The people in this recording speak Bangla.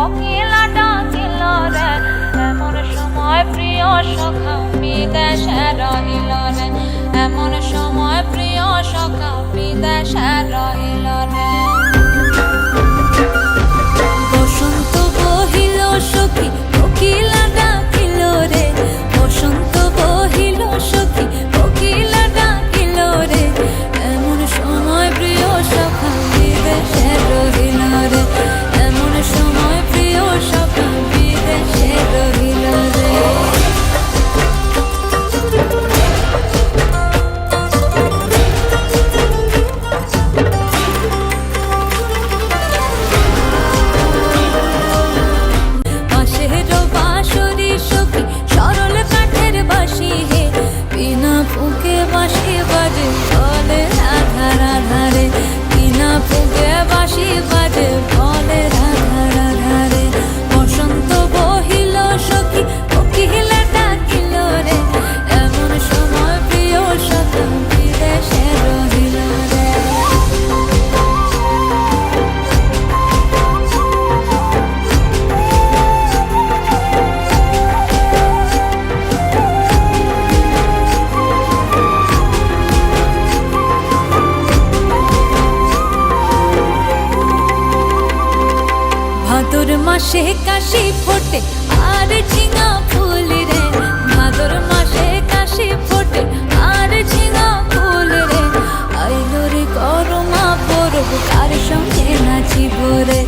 কোকিলা ডাকিল রে, এমন সময় প্রিয় সখা বিদেশে রহিল রে, এমন সময় প্রিয় সখা বিদেশে রহিল রে। বসন্ত বহিল সখী কোকিলা ডাকিল রে, বসন্ত বহিল সখী কোকিলা ডাকিল রে, এমন সময় প্রিয় সখা বিদেশে রহিল রে, এমন সময় প্রিয় সখা বিদেশে রহিল রে। সরল কাঠের বাঁশি হে, বিনা ফুঁকে বাঁশি বাজে বলে রাধা রাধা রে, বিনা ফুঁকে বাঁশি বাজে বলে রাধা রাধা রে। বসন্ত বহিল সখী কোকিলা ডাকিল রে, এমন সময় প্রিয় সখা বিদেশে রহিল রে। ভাদর মাসে কাশি ফোটে আর ঝিঙা ফুল রে, ভাদর মাসে কাশি ফোটে আর ঝিঙা ফুল রে, আইলো রে করমা পরব কার সঙ্গে নাচিব রে।